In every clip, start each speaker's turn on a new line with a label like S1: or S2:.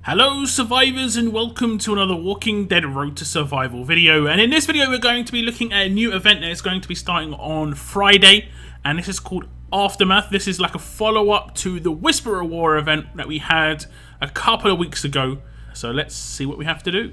S1: Hello survivors and welcome to another Walking Dead Road to Survival video, and in this video we're going to be looking at a new event that is going to be starting on Friday, and this is called Aftermath. This is like a follow-up to the Whisperer War event that we had a couple of weeks ago, so let's see what we have to do.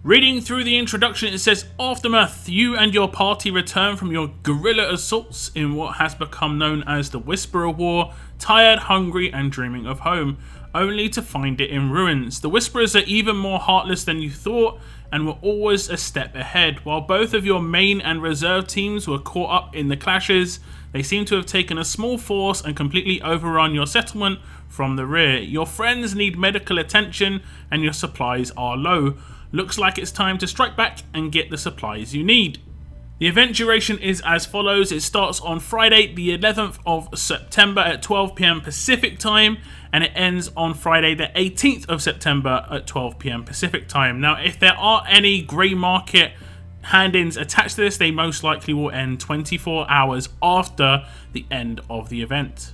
S1: Reading through the introduction, it says, Aftermath, you and your party return from your guerrilla assaults in what has become known as the Whisperer War, tired, hungry and dreaming of home, only to find it in ruins. The Whisperers are even more heartless than you thought and were always a step ahead. While both of your main and reserve teams were caught up in the clashes, they seem to have taken a small force and completely overrun your settlement from the rear. Your friends need medical attention and your supplies are low. Looks like it's time to strike back and get the supplies you need. The event duration is as follows. It starts on Friday the 11th of September at 12 PM Pacific time, and it ends on Friday the 18th of September at 12 PM Pacific time. Now, if there are any grey market hand-ins attached to this, they most likely will end 24 hours after the end of the event.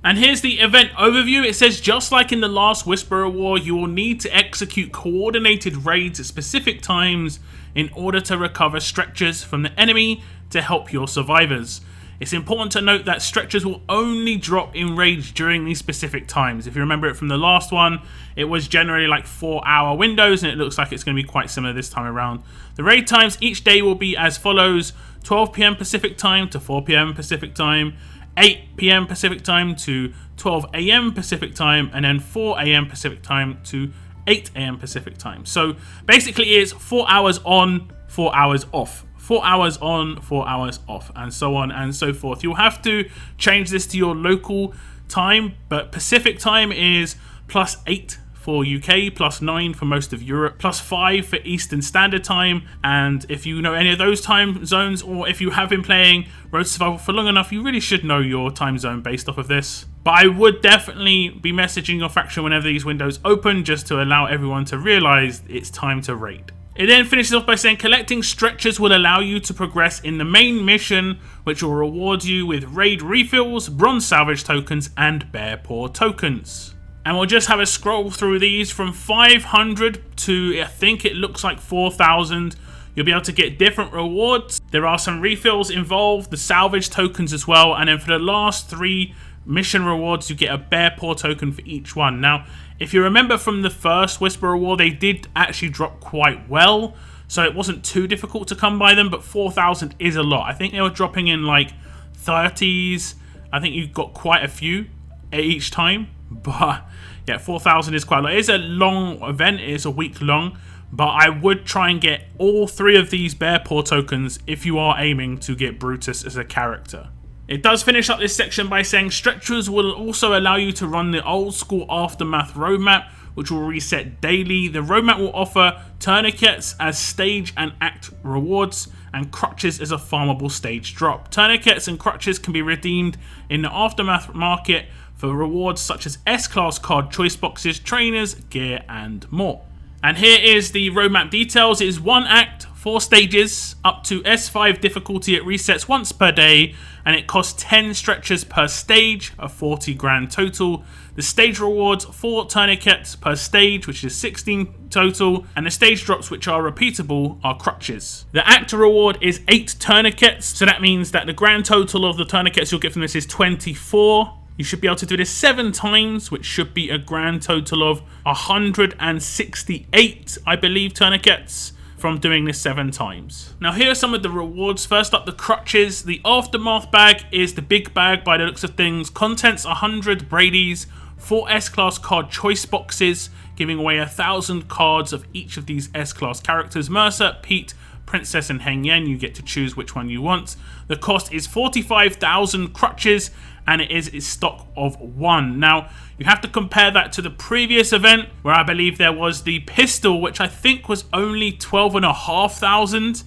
S1: And here's the event overview. It says, just like in the last Whisperer War, you will need to execute coordinated raids at specific times in order to recover stretchers from the enemy to help your survivors. It's important to note that stretchers will only drop in raids during these specific times. If you remember it from the last one, it was generally like 4-hour windows, and it looks like it's going to be quite similar this time around. The raid times each day will be as follows: 12 PM Pacific time to 4 PM Pacific time, 8 PM Pacific time to 12 AM Pacific time, and then 4 AM Pacific time to 8 AM Pacific time. So basically it's 4 hours on, 4 hours off. 4 hours on, 4 hours off, and so on and so forth. You'll have to change this to your local time, but Pacific time is +8 for UK, +9 for most of Europe, +5 for Eastern Standard Time. And if you know any of those time zones, or if you have been playing Road to Survival for long enough, you really should know your time zone based off of this. But I would definitely be messaging your faction whenever these windows open, just to allow everyone to realize it's time to raid. It then finishes off by saying collecting stretchers will allow you to progress in the main mission, which will reward you with raid refills, bronze salvage tokens and bear paw tokens. And we'll just have a scroll through these from 500 to, I think it looks like 4,000. You'll be able to get different rewards. There are some refills involved, the salvage tokens as well, and then for the last 3 mission rewards you get a bear paw token for each one. Now, if you remember from the first Whisperer War, they did actually drop quite well, so it wasn't too difficult to come by them, but 4,000 is a lot. I think they were dropping in like 30s. I think you've got quite a few at each time, but yeah, 4,000 is quite a lot. It is a long event, it is a week long, but I would try and get all 3 of these bear paw tokens if you are aiming to get Brutus as a character. It does finish up this section by saying stretchers will also allow you to run the old school Aftermath roadmap, which will reset daily. The roadmap will offer tourniquets as stage and act rewards, and crutches as a farmable stage drop. Tourniquets and crutches can be redeemed in the Aftermath market for rewards such as S-Class card choice boxes, trainers, gear and more. And here is the roadmap details. It is 1 act, 4 stages, up to S5 difficulty. It resets once per day, and it costs 10 stretchers per stage, a 40 grand total. The stage rewards 4 tourniquets per stage, which is 16 total, and the stage drops, which are repeatable, are crutches. The actor reward is 8 tourniquets, so that means that the grand total of the tourniquets you'll get from this is 24. You should be able to do this 7 times, which should be a grand total of 168, I believe, tourniquets from doing this 7 times. Now here are some of the rewards. First up, the crutches. The Aftermath bag is the big bag by the looks of things. Contents 100 Brady's, 4 S-Class card choice boxes, giving away 1,000 cards of each of these S-Class characters. Mercer, Pete, Princess and Heng Yen. You get to choose which one you want. The cost is 45,000 crutches, and it is a stock of 1. Now, you have to compare that to the previous event, where I believe there was the pistol, which I think was only 12,500,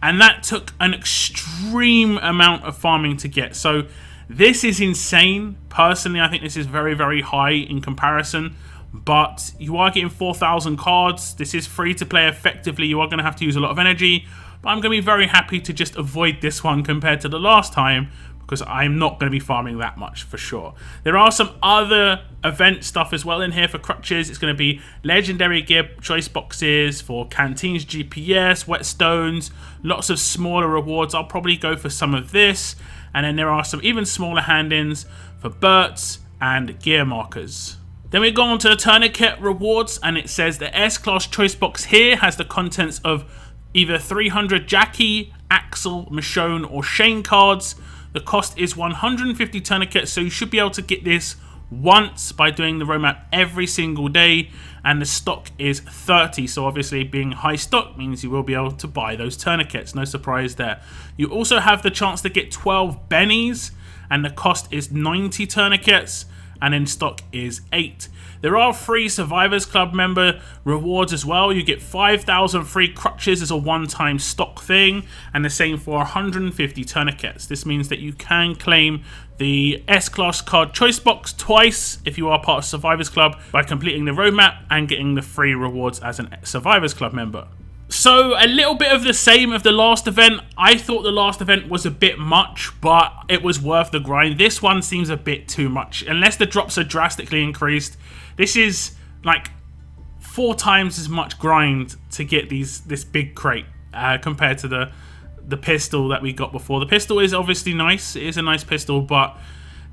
S1: and that took an extreme amount of farming to get. So this is insane. Personally, I think this is very, very high in comparison, but you are getting 4,000 cards. This is free to play effectively. You are going to have to use a lot of energy, but I'm going to be very happy to just avoid this one compared to the last time, because I'm not going to be farming that much for sure. There are some other event stuff as well in here for crutches. It's going to be legendary gear choice boxes for canteens, GPS, whetstones, lots of smaller rewards. I'll probably go for some of this. And then there are some even smaller hand-ins for Burts and gear markers. Then we go on to the tourniquet rewards, and it says the S-Class choice box here has the contents of either 300 Jackie, Axel, Michonne or Shane cards. The cost is 150 tourniquets, so you should be able to get this once by doing the roadmap every single day, and the stock is 30, so obviously being high stock means you will be able to buy those tourniquets, no surprise there. You also have the chance to get 12 bennies, and the cost is 90 tourniquets, and in stock is 8. There are free Survivors Club member rewards as well. You get 5,000 free crutches as a one-time stock thing, and the same for 150 tourniquets. This means that you can claim the S-Class card choice box twice if you are part of Survivors Club by completing the roadmap and getting the free rewards as a Survivors Club member. So a little bit of the same of the last event. I thought the last event was a bit much, but it was worth the grind. This one seems a bit too much. Unless the drops are drastically increased, this is like 4 times as much grind to get this big crate compared to the pistol that we got before. The pistol is obviously nice. It is a nice pistol, but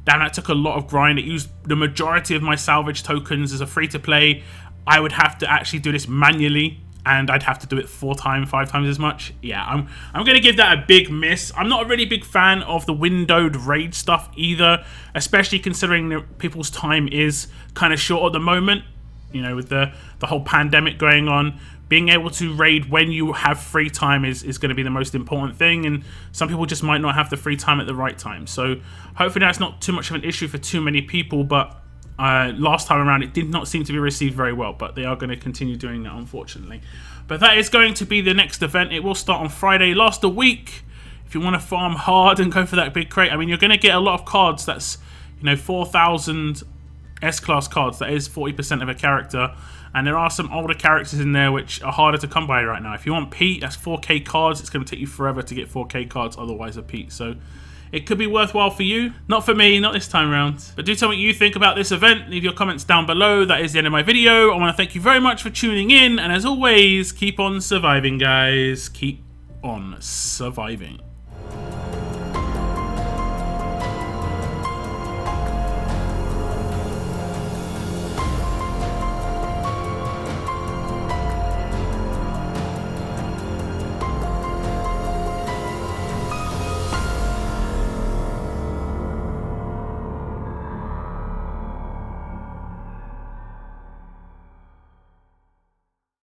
S1: damn, that took a lot of grind. It used the majority of my salvage tokens as a free-to-play. I would have to actually do this manually, and I'd have to do it 4 times, 5 times as much. Yeah, I'm going to give that a big miss. I'm not a really big fan of the windowed raid stuff either, especially considering that people's time is kind of short at the moment. You know, with the whole pandemic going on, being able to raid when you have free time is going to be the most important thing, and some people just might not have the free time at the right time. So hopefully that's not too much of an issue for too many people, but last time around it did not seem to be received very well, but they are going to continue doing that, unfortunately. But that is going to be the next event. It will start on Friday. Last a week. If you want to farm hard and go for that big crate, I mean, you're going to get a lot of cards. That's, you know, 4,000 S-Class cards. That is 40% of a character, and there are some older characters in there which are harder to come by right now. If you want Pete, that's 4k cards. It's going to take you forever to get 4k cards otherwise of Pete, so it could be worthwhile for you. Not for me, not this time around. But do tell me what you think about this event. Leave your comments down below. That is the end of my video. I want to thank you very much for tuning in, and as always, keep on surviving, guys. Keep on surviving.